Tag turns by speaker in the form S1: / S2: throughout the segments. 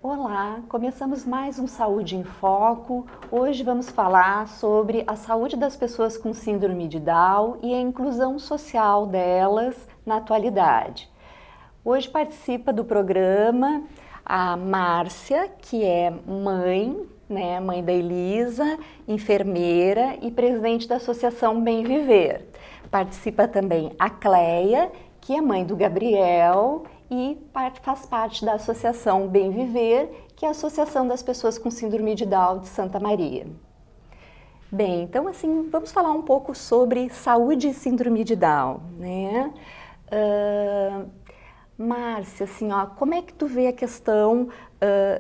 S1: Olá, começamos mais um Saúde em Foco. Hoje vamos falar sobre a saúde das pessoas com síndrome de Down e a inclusão social delas na atualidade. Hoje participa do programa a Márcia, que é mãe, mãe da Elisa, enfermeira e presidente da Associação Bem Viver. Participa também a Cleia, que é mãe do Gabriel e faz parte da Associação Bem Viver, que é a Associação das Pessoas com Síndrome de Down de Santa Maria. Bem, então assim, vamos falar um pouco sobre saúde e síndrome de Down, né? Márcia, assim, como é que tu vê a questão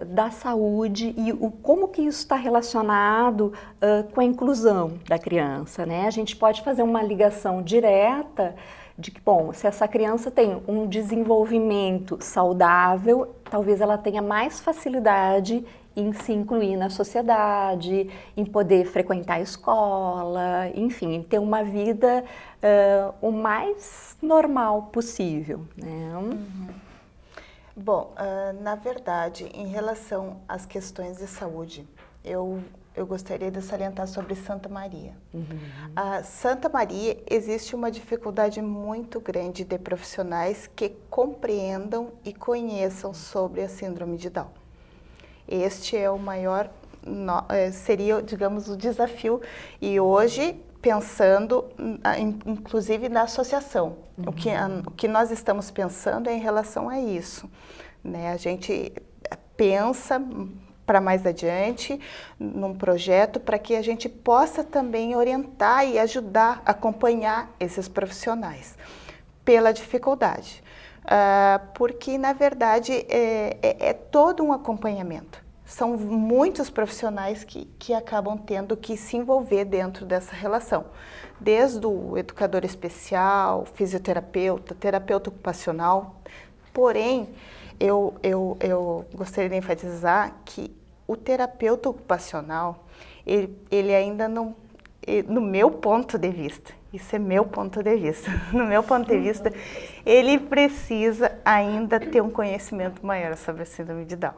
S1: da saúde e como que isso está relacionado com a inclusão da criança, né? A gente pode fazer uma ligação direta de que, bom, se essa criança tem um desenvolvimento saudável, talvez ela tenha mais facilidade em se incluir na sociedade, em poder frequentar a escola, enfim, em ter uma vida o mais normal possível, né?
S2: Uhum. Bom, na verdade, em relação às questões de saúde, eu gostaria de salientar sobre Santa Maria. A Santa Maria existe uma dificuldade muito grande de profissionais que compreendam e conheçam sobre a síndrome de Down. Este é o maior, seria, digamos, o desafio. E hoje, pensando, inclusive, na associação, o que nós estamos pensando é em relação a isso, né? A gente pensa para mais adiante num projeto para que a gente possa também orientar e ajudar, acompanhar esses profissionais pela dificuldade. Porque, na verdade, é todo um acompanhamento. São muitos profissionais que acabam tendo que se envolver dentro dessa relação. Desde o educador especial, fisioterapeuta, terapeuta ocupacional. Porém, eu gostaria de enfatizar que o terapeuta ocupacional, ele ainda não, no meu ponto de vista, isso é meu ponto de vista, no meu ponto de vista, ele precisa ainda ter um conhecimento maior sobre a síndrome de Down.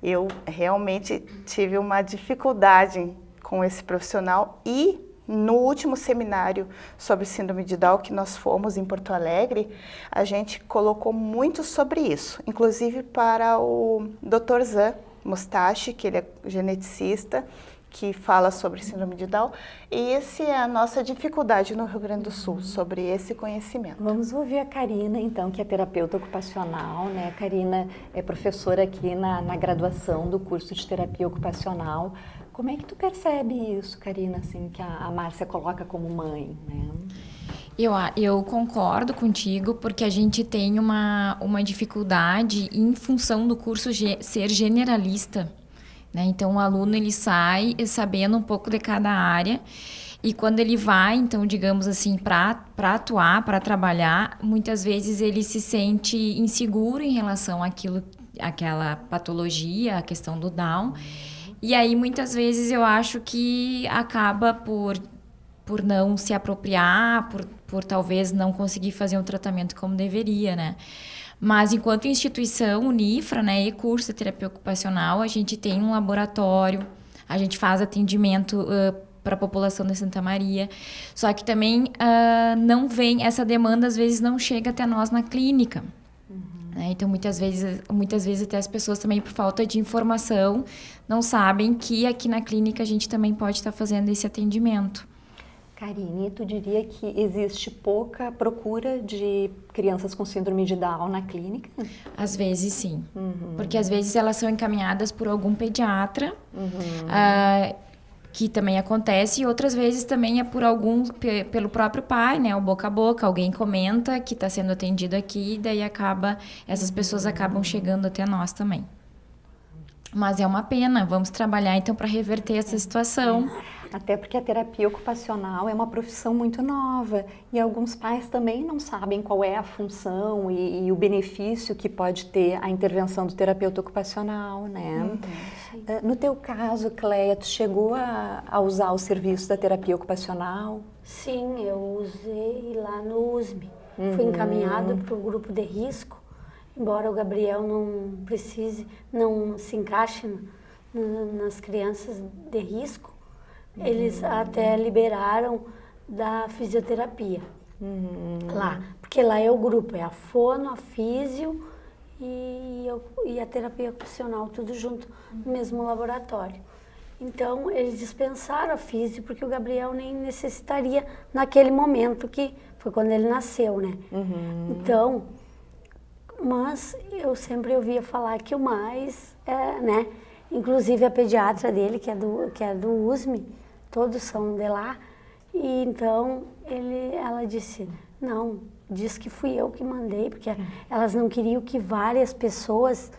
S2: Eu realmente tive uma dificuldade com esse profissional e no último seminário sobre síndrome de Down que nós fomos em Porto Alegre, a gente colocou muito sobre isso, inclusive para o Dr. Zan Mustache, que ele é geneticista, que fala sobre síndrome de Down, e essa é a nossa dificuldade no Rio Grande do Sul, sobre esse conhecimento.
S1: Vamos ouvir a Karina, então, que é terapeuta ocupacional, né? A Karina é professora aqui na graduação do curso de terapia ocupacional. Como é que tu percebe isso, Karina, assim, que a Márcia coloca como mãe, né?
S3: Eu concordo contigo, porque a gente tem uma dificuldade em função do curso ser generalista, né? Então, o aluno ele sai sabendo um pouco de cada área e quando ele vai, então, digamos assim, para atuar, para trabalhar, muitas vezes ele se sente inseguro em relação àquela patologia, a questão do Down. E aí, muitas vezes, eu acho que acaba por não se apropriar, por talvez não conseguir fazer um tratamento como deveria, né? Mas, enquanto instituição, Unifra, né, e curso de terapia ocupacional, a gente tem um laboratório, a gente faz atendimento para a população de Santa Maria, só que também não vem, essa demanda às vezes não chega até nós na clínica. Né? Então, muitas vezes até as pessoas também, por falta de informação, não sabem que aqui na clínica a gente também pode estar fazendo esse atendimento.
S1: Karine, tu diria que existe pouca procura de crianças com síndrome de Down na clínica?
S3: Às vezes, sim. Porque às vezes elas são encaminhadas por algum pediatra, que também acontece, e outras vezes também é pelo próprio pai, né? O boca a boca, alguém comenta que está sendo atendido aqui, e daí essas pessoas acabam chegando até nós também. Mas é uma pena, vamos trabalhar então para reverter essa situação.
S1: Até porque a terapia ocupacional é uma profissão muito nova e alguns pais também não sabem qual é a função e o benefício que pode ter a intervenção do terapeuta ocupacional, né? No teu caso, Cleia, tu chegou a usar o serviço da terapia ocupacional?
S4: Sim, eu usei lá no USM. Fui encaminhado para o grupo de risco, embora o Gabriel não se encaixe nas crianças de risco, eles até liberaram da fisioterapia lá, porque lá é o grupo, é a fono, a físio e a terapia ocupacional, tudo junto no mesmo laboratório. Então, eles dispensaram a físio, porque o Gabriel nem necessitaria naquele momento, que foi quando ele nasceu, né? Então, mas eu sempre ouvia falar que o mais, né? Inclusive a pediatra dele, que é do USM, todos são de lá. E então, ela disse, não, diz que fui eu que mandei, porque elas não queriam que várias pessoas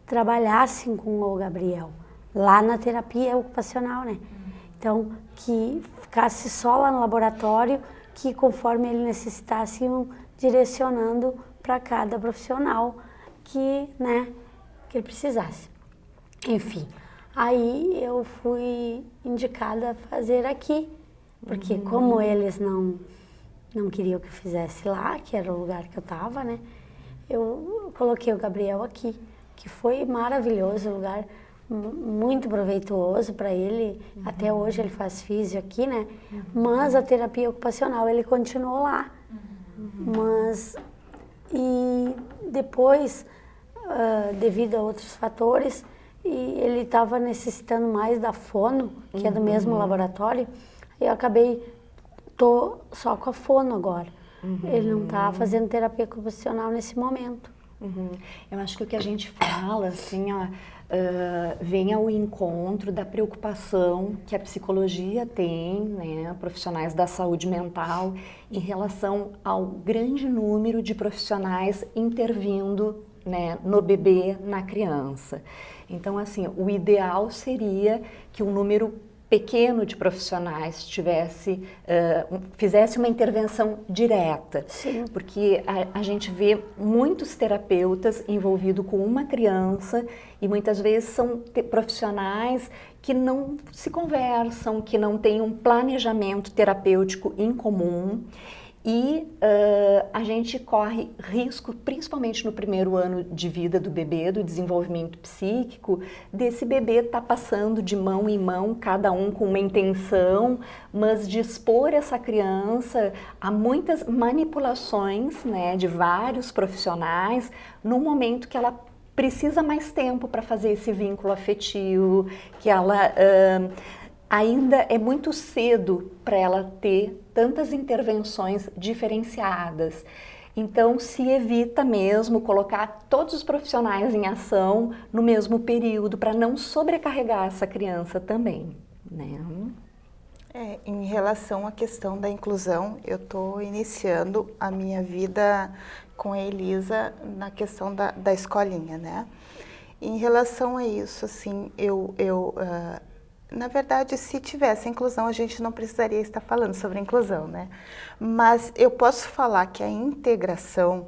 S4: trabalhassem com o Gabriel. Lá na terapia ocupacional, né? Então, que ficasse só lá no laboratório, que conforme ele necessitasse, iam direcionando para cada profissional que, né, que ele precisasse. Enfim, aí eu fui indicada a fazer aqui, porque como eles não queriam que eu fizesse lá, que era o lugar que eu estava, né? Eu coloquei o Gabriel aqui, que foi maravilhoso, o lugar muito proveitoso para ele. Até hoje ele faz físio aqui, né? Mas a terapia ocupacional ele continuou lá. Mas e depois, devido a outros fatores, e ele estava necessitando mais da fono, que é do mesmo laboratório. Eu acabei tô só com a fono agora. Ele não está fazendo terapia ocupacional nesse momento.
S1: Eu acho que o que a gente fala, assim, ó, vem ao encontro da preocupação que a psicologia tem, né, profissionais da saúde mental, em relação ao grande número de profissionais intervindo, né, no bebê, na criança. Então, assim, o ideal seria que um número pequeno de profissionais fizesse uma intervenção direta.
S4: Sim.
S1: Porque a gente vê muitos terapeutas envolvidos com uma criança e muitas vezes são profissionais que não se conversam, que não têm um planejamento terapêutico em comum. E a gente corre risco, principalmente no primeiro ano de vida do bebê, do desenvolvimento psíquico, desse bebê estar passando de mão em mão, cada um com uma intenção, mas de expor essa criança a muitas manipulações, né, de vários profissionais, no momento que ela precisa mais tempo para fazer esse vínculo afetivo, que ela ainda é muito cedo para ela ter tantas intervenções diferenciadas. Então, se evita mesmo colocar todos os profissionais em ação no mesmo período, para não sobrecarregar essa criança também, né?
S2: Em relação à questão da inclusão, eu estou iniciando a minha vida com a Elisa na questão da escolinha, né? Em relação a isso, assim, na verdade, se tivesse inclusão, a gente não precisaria estar falando sobre inclusão, né? Mas eu posso falar que a integração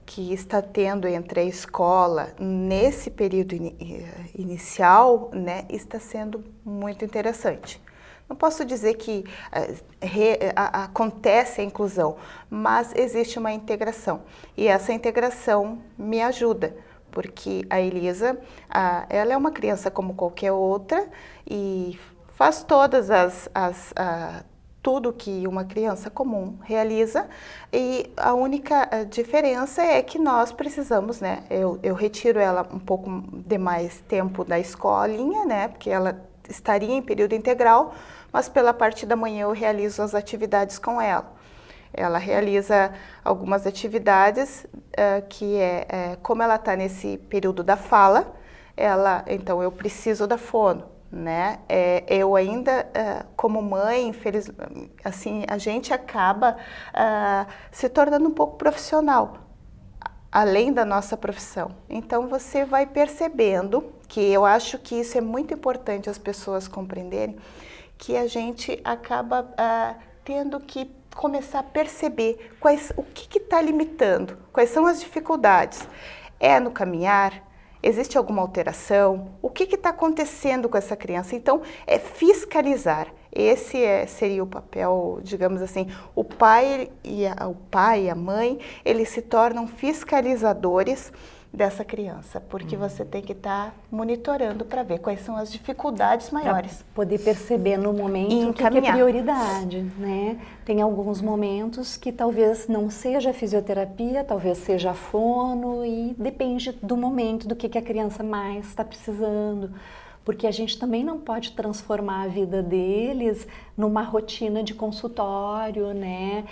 S2: que está tendo entre a escola nesse período inicial, né, está sendo muito interessante. Não posso dizer que acontece a inclusão, mas existe uma integração. E essa integração me ajuda, porque a Elisa, ela é uma criança como qualquer outra e faz todas tudo que uma criança comum realiza, e a única diferença é que nós precisamos, né, eu retiro ela um pouco de mais tempo da escolinha, né, porque ela estaria em período integral, mas pela parte da manhã eu realizo as atividades com ela. Ela realiza algumas atividades que como ela está nesse período da fala, então eu preciso da fono, né? Eu ainda, como mãe, assim, a gente acaba se tornando um pouco profissional, além da nossa profissão. Então você vai percebendo, que eu acho que isso é muito importante as pessoas compreenderem, que a gente acaba tendo que começar a perceber o que está limitando, quais são as dificuldades. É no caminhar? Existe alguma alteração? O que está acontecendo com essa criança? Então, é fiscalizar. seria o papel, digamos assim, o pai e a mãe, eles se tornam fiscalizadores dessa criança, porque você tem que estar monitorando para ver quais são as dificuldades maiores.
S1: Pra poder perceber no momento o que é prioridade, né? Tem alguns momentos que talvez não seja a fisioterapia, talvez seja a fono, e depende do momento, do que a criança mais está precisando. Porque a gente também não pode transformar a vida deles numa rotina de consultório, né?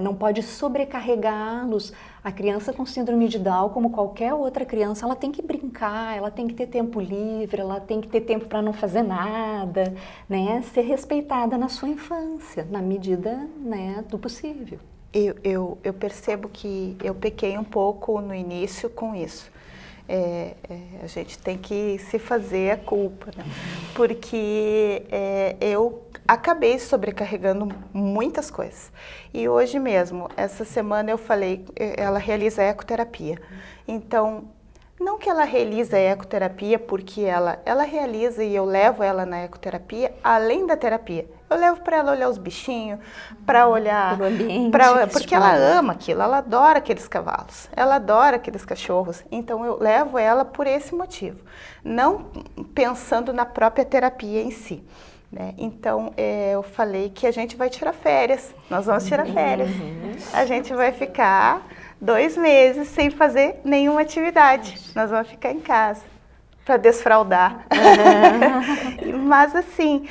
S1: Não pode sobrecarregá-los. A criança com síndrome de Down, como qualquer outra criança, ela tem que brincar, ela tem que ter tempo livre, ela tem que ter tempo para não fazer nada, né? Ser respeitada na sua infância, na medida, né, do possível.
S2: Eu percebo que eu pequei um pouco no início com isso. A gente tem que se fazer a culpa, né? Porque eu acabei sobrecarregando muitas coisas. E hoje mesmo, essa semana eu falei, ela realiza ecoterapia. Então, não que ela realiza ecoterapia porque ela realiza e eu levo ela na ecoterapia, além da terapia. Eu levo para ela olhar os bichinhos, para olhar
S1: o ambiente,
S2: porque ela ama aquilo, ela adora aqueles cavalos, ela adora aqueles cachorros. Então eu levo ela por esse motivo, não pensando na própria terapia em si, né? Então eu falei que a gente vai tirar férias, nós vamos tirar férias, a gente vai ficar 2 meses sem fazer nenhuma atividade, nós vamos ficar em casa para desfraldar. Mas assim,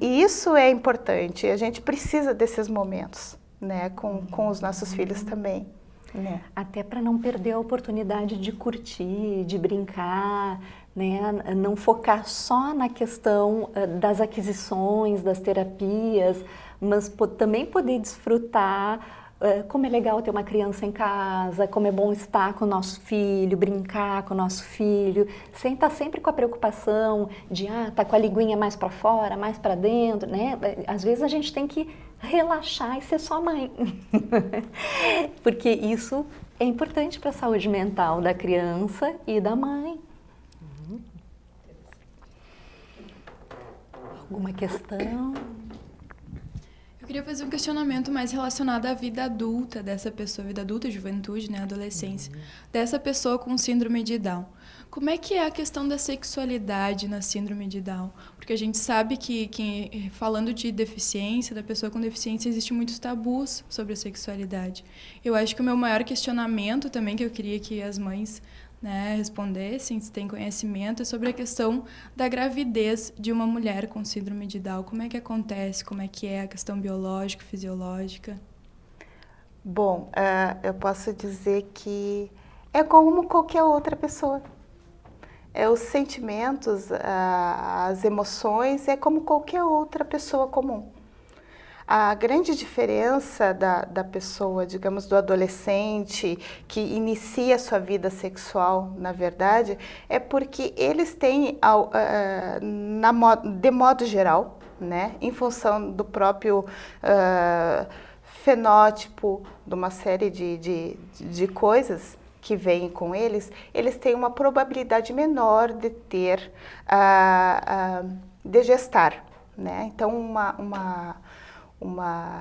S2: isso é importante, a gente precisa desses momentos, né, com os nossos filhos também. Né?
S1: Até para não perder a oportunidade de curtir, de brincar, né? Não focar só na questão das aquisições, das terapias, mas também poder desfrutar. Como é legal ter uma criança em casa, como é bom estar com o nosso filho, brincar com o nosso filho, sem estar sempre com a preocupação de tá com a linguinha mais para fora, mais para dentro, né? Às vezes a gente tem que relaxar e ser só mãe, porque isso é importante para a saúde mental da criança e da mãe. Alguma questão?
S5: Eu queria fazer um questionamento mais relacionado à vida adulta dessa pessoa, vida adulta, juventude, né, adolescência, dessa pessoa com síndrome de Down. Como é que é a questão da sexualidade na síndrome de Down? Porque a gente sabe que falando de deficiência, da pessoa com deficiência, existem muitos tabus sobre a sexualidade. Eu acho que o meu maior questionamento também, que eu queria que as mães, né, respondessem, se têm conhecimento, é sobre a questão da gravidez de uma mulher com síndrome de Down. Como é que acontece? Como é que é a questão biológica, fisiológica?
S2: Bom, eu posso dizer que é como qualquer outra pessoa. Os sentimentos, as emoções, é como qualquer outra pessoa comum. A grande diferença da pessoa, digamos, do adolescente que inicia a sua vida sexual, na verdade, é porque eles têm, de modo geral, né, em função do próprio fenótipo, de uma série de coisas que vêm com eles têm uma probabilidade menor de ter, de gestar, né? Então, uma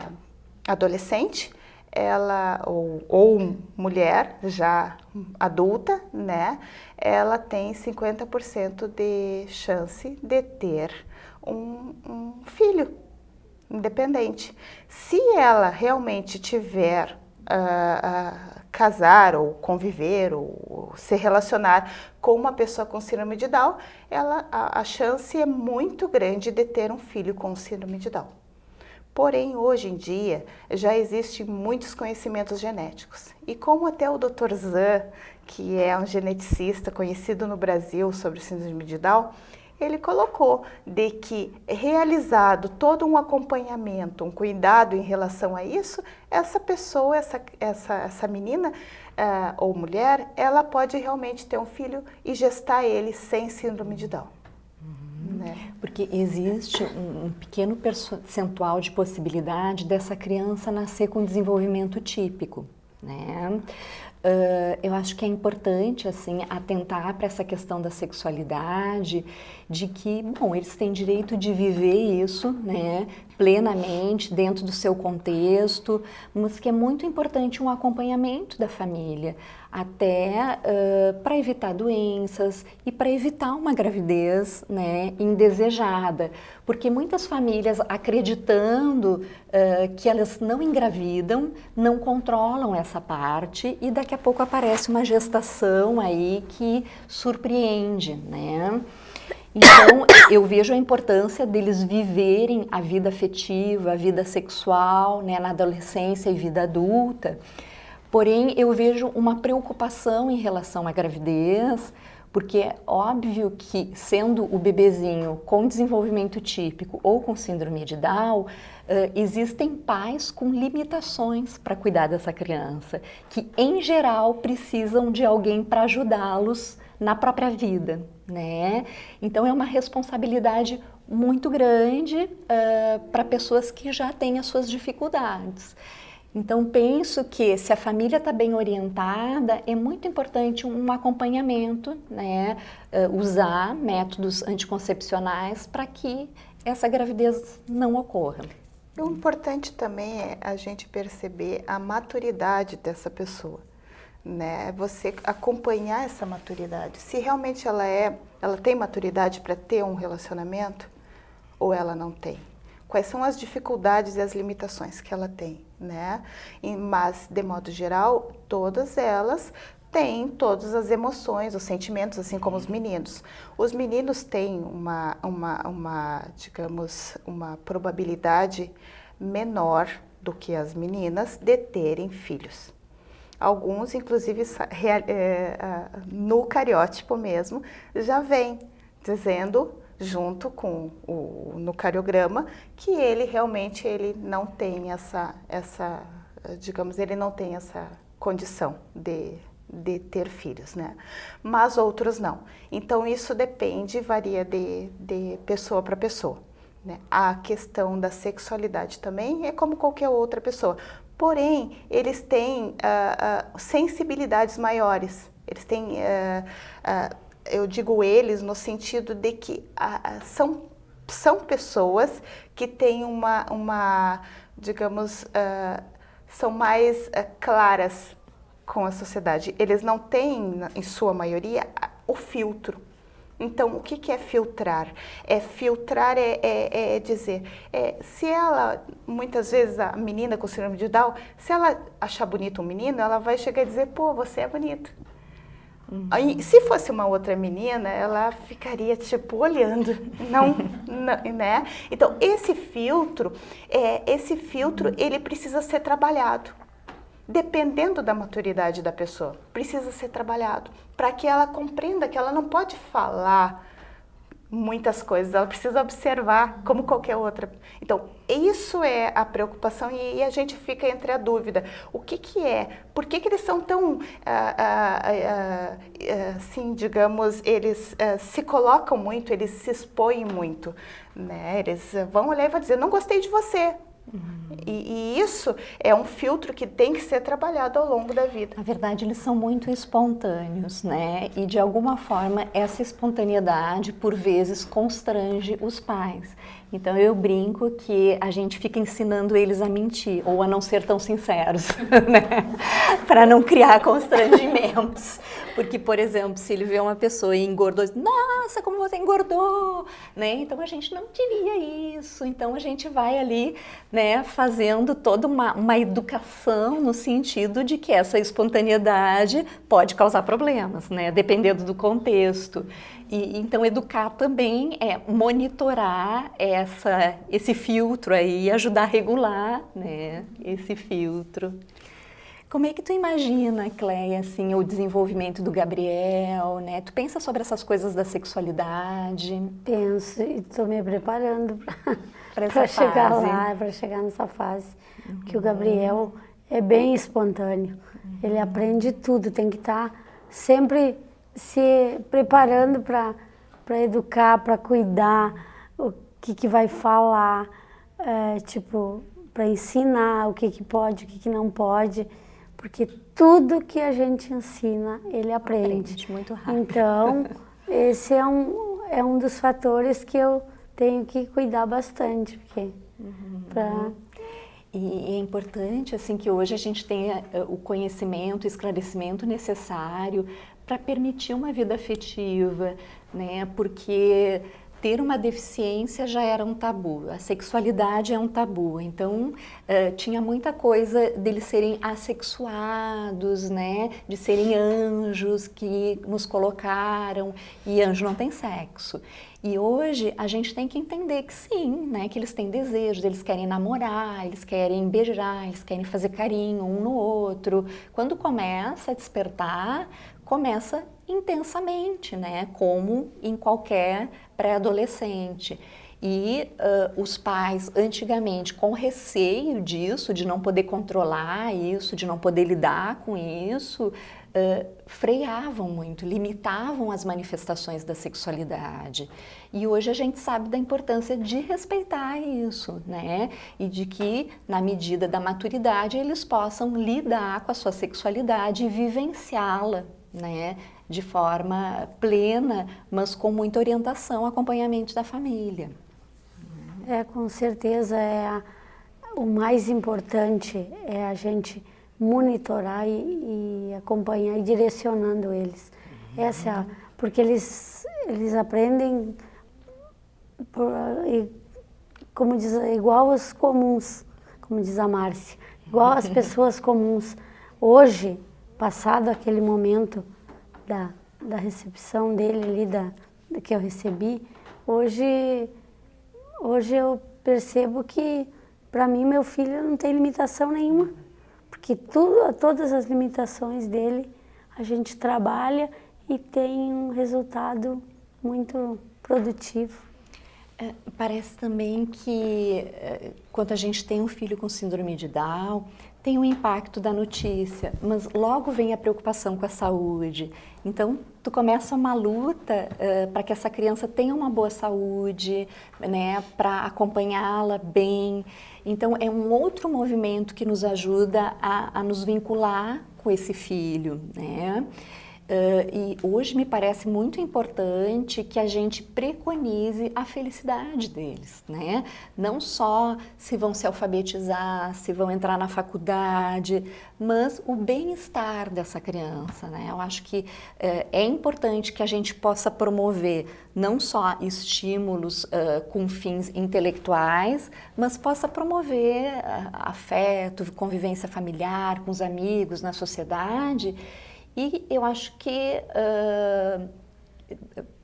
S2: adolescente, ela ou mulher já adulta, né? Ela tem 50% de chance de ter um filho independente. Se ela realmente tiver casar ou conviver ou se relacionar com uma pessoa com síndrome de Down, a chance é muito grande de ter um filho com síndrome de Down. Porém, hoje em dia, já existem muitos conhecimentos genéticos. E como até o Dr. Zan, que é um geneticista conhecido no Brasil sobre síndrome de Down, ele colocou de que, realizado todo um acompanhamento, um cuidado em relação a isso, essa pessoa, essa menina ou mulher, ela pode realmente ter um filho e gestar ele sem síndrome de Down. Né?
S1: Porque existe um pequeno percentual de possibilidade dessa criança nascer com desenvolvimento típico, né? eu acho que é importante, assim, atentar para essa questão da sexualidade, de que, bom, eles têm direito de viver isso, né, plenamente, dentro do seu contexto, mas que é muito importante um acompanhamento da família, até para evitar doenças e para evitar uma gravidez, né, indesejada, porque muitas famílias, acreditando que elas não engravidam, não controlam essa parte e daqui a pouco aparece uma gestação aí que surpreende, né? Então, eu vejo a importância deles viverem a vida afetiva, a vida sexual, né, na adolescência e vida adulta. Porém, eu vejo uma preocupação em relação à gravidez, porque é óbvio que, sendo o bebezinho com desenvolvimento típico ou com síndrome de Down, existem pais com limitações para cuidar dessa criança, que, em geral, precisam de alguém para ajudá-los na própria vida, né? Então, é uma responsabilidade muito grande para pessoas que já têm as suas dificuldades. Então, penso que se a família está bem orientada, é muito importante um acompanhamento, né? Usar métodos anticoncepcionais para que essa gravidez não ocorra.
S2: O importante também é a gente perceber a maturidade dessa pessoa, né? Você acompanhar essa maturidade. Se realmente ela tem maturidade para ter um relacionamento ou ela não tem. Quais são as dificuldades e as limitações que ela tem, né? Mas, de modo geral, todas elas têm todas as emoções, os sentimentos, assim como os meninos. Os meninos têm digamos, uma probabilidade menor do que as meninas de terem filhos. Alguns, inclusive, no cariótipo mesmo, já vem dizendo, junto com no cariograma, que ele realmente não tem digamos, ele não tem essa condição de ter filhos, né? Mas outros não. Então, isso varia de pessoa para pessoa, né? A questão da sexualidade também é como qualquer outra pessoa. Porém, eles têm sensibilidades maiores. Eles têm, eu digo eles no sentido de que são pessoas que têm digamos, são mais claras com a sociedade. Eles não têm, em sua maioria, o filtro. Então, o que é filtrar? Filtrar é dizer, se ela, muitas vezes a menina com síndrome de Down, se ela achar bonito um menino, ela vai chegar e dizer, pô, você é bonito. Aí, se fosse uma outra menina, ela ficaria tipo olhando, não, né? Então, esse filtro, ele precisa ser trabalhado. Dependendo da maturidade da pessoa, precisa ser trabalhado para que ela compreenda que ela não pode falar muitas coisas, ela precisa observar como qualquer outra. Então, isso é a preocupação e a gente fica entre a dúvida. O que é? Por que eles são tão, assim, digamos, eles se colocam muito, eles se expõem muito, né? Eles vão olhar e vão dizer, não gostei de você. E isso é um filtro que tem que ser trabalhado ao longo da vida.
S1: Na verdade, eles são muito espontâneos, né? E de alguma forma, essa espontaneidade, por vezes, constrange os pais. Então, eu brinco que a gente fica ensinando eles a mentir, ou a não ser tão sinceros, né? Para não criar constrangimentos. Porque, por exemplo, se ele vê uma pessoa e engordou, nossa, como você engordou, né? Então, a gente não diria isso. Então, a gente vai ali, né, fazendo toda uma educação no sentido de que essa espontaneidade pode causar problemas, né? Dependendo do contexto. E, então, educar também é monitorar esse filtro aí, ajudar a regular, né, esse filtro. Como é que tu imagina, Cleia, assim, o desenvolvimento do Gabriel, né? Tu pensa sobre essas coisas da sexualidade?
S4: Penso e estou me preparando
S1: para
S4: chegar lá, para chegar nessa fase. Porque o Gabriel é bem espontâneo. Ele aprende tudo, tem que estar sempre se preparando para educar, para cuidar, o que vai falar, tipo, para ensinar o que pode, o que não pode, porque tudo que a gente ensina, ele aprende.
S1: Muito rápido.
S4: Então, esse é um dos fatores que eu tenho que cuidar bastante, porque
S1: E é importante assim que hoje a gente tenha o conhecimento, o esclarecimento necessário para permitir uma vida afetiva, né? Porque ter uma deficiência já era um tabu, a sexualidade é um tabu, então tinha muita coisa deles serem assexuados, né? De serem anjos que nos colocaram, e anjo não tem sexo. E hoje a gente tem que entender que sim, né? Que eles têm desejos, eles querem namorar, eles querem beijar, eles querem fazer carinho um no outro. Quando começa a despertar, começa intensamente, né? Como em qualquer pré-adolescente. E os pais, antigamente, com receio disso, de não poder controlar isso, de não poder lidar com isso, freavam muito, limitavam as manifestações da sexualidade. E hoje a gente sabe da importância de respeitar isso, né? E de que, na medida da maturidade, eles possam lidar com a sua sexualidade e vivenciá-la, né? De forma plena, mas com muita orientação, acompanhamento da família.
S4: Com certeza, o mais importante é a gente monitorar e acompanhar e direcionando eles. Porque eles aprendem como diz, igual os comuns, como diz a Márcia, igual as pessoas comuns. Hoje, passado aquele momento da recepção dele ali, que eu recebi, hoje eu percebo que, para mim, meu filho não tem limitação nenhuma. Porque todas as limitações dele, a gente trabalha e tem um resultado muito produtivo.
S1: Parece também que, quando a gente tem um filho com síndrome de Down, tem um impacto da notícia, mas logo vem a preocupação com a saúde. Então, tu começa uma luta para que essa criança tenha uma boa saúde, né, para acompanhá-la bem. Então, é um outro movimento que nos ajuda a nos vincular com esse filho, né? E hoje me parece muito importante que a gente preconize a felicidade deles, né? Não só se vão se alfabetizar, se vão entrar na faculdade, mas o bem-estar dessa criança, né? Eu acho que é importante que a gente possa promover não só estímulos com fins intelectuais, mas possa promover afeto, convivência familiar com os amigos, na sociedade. E eu acho que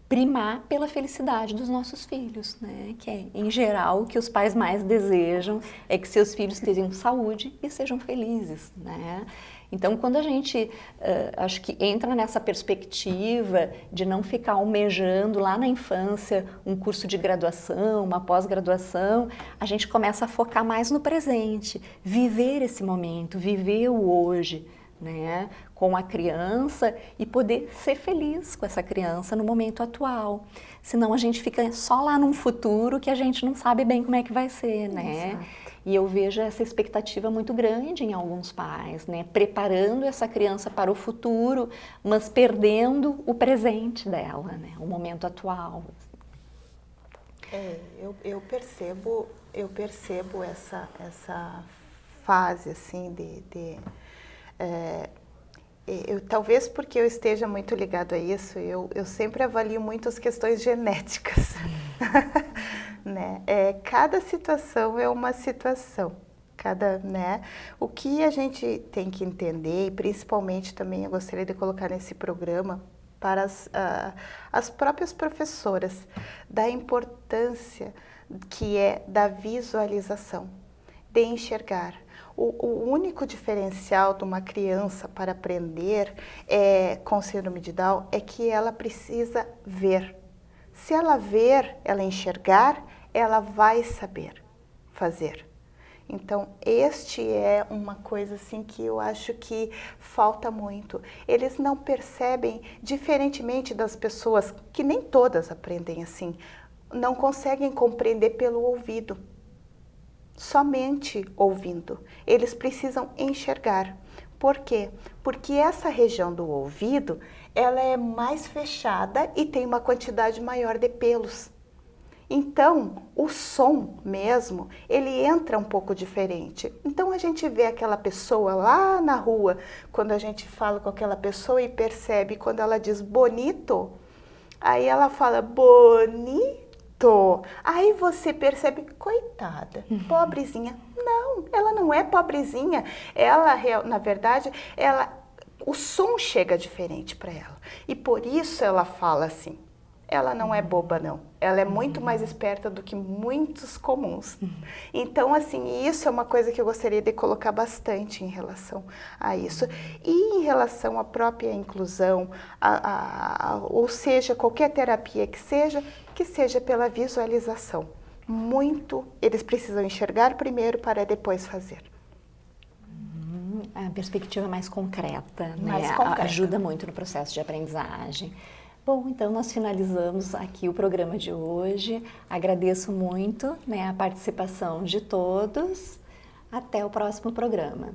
S1: primar pela felicidade dos nossos filhos, né? Que é, em geral, o que os pais mais desejam é que seus filhos tenham saúde e sejam felizes, né? Então, quando a gente, acho que entra nessa perspectiva de não ficar almejando lá na infância um curso de graduação, uma pós-graduação, a gente começa a focar mais no presente, viver esse momento, viver o hoje, né, com a criança e poder ser feliz com essa criança no momento atual. Senão a gente fica só lá num futuro que a gente não sabe bem como é que vai ser, né? Exato. E eu vejo essa expectativa muito grande em alguns pais, né? Preparando essa criança para o futuro, mas perdendo o presente dela, né? O momento atual.
S2: Eu percebo essa fase assim talvez porque eu esteja muito ligado a isso, eu sempre avalio muito as questões genéticas. Né? Cada situação é uma situação. Né? O que a gente tem que entender, e principalmente também eu gostaria de colocar nesse programa, para as próprias professoras, da importância que é da visualização, de enxergar. O único diferencial de uma criança para aprender com síndrome de Down é que ela precisa ver. Se ela ver, ela enxergar, ela vai saber fazer. Então, este é uma coisa assim que eu acho que falta muito. Eles não percebem, diferentemente das pessoas, que nem todas aprendem assim, não conseguem compreender pelo ouvido. Somente ouvindo. Eles precisam enxergar. Por quê? Porque essa região do ouvido, ela é mais fechada e tem uma quantidade maior de pelos. Então, o som mesmo, ele entra um pouco diferente. Então, a gente vê aquela pessoa lá na rua, quando a gente fala com aquela pessoa e percebe quando ela diz bonito, aí ela fala bonito. Aí você percebe, coitada, pobrezinha. Não, ela não é pobrezinha. Ela, na verdade, o som chega diferente para ela. E por isso ela fala assim. Ela não é boba, não. Ela é muito mais esperta do que muitos comuns. Então, assim, isso é uma coisa que eu gostaria de colocar bastante em relação a isso. E em relação à própria inclusão, ou seja, qualquer terapia que seja pela visualização. Eles precisam enxergar primeiro para depois fazer.
S1: A perspectiva mais concreta,
S2: Mais
S1: né?
S2: concreta.
S1: Ajuda muito no processo de aprendizagem. Bom, então nós finalizamos aqui o programa de hoje. Agradeço muito, né, a participação de todos. Até o próximo programa.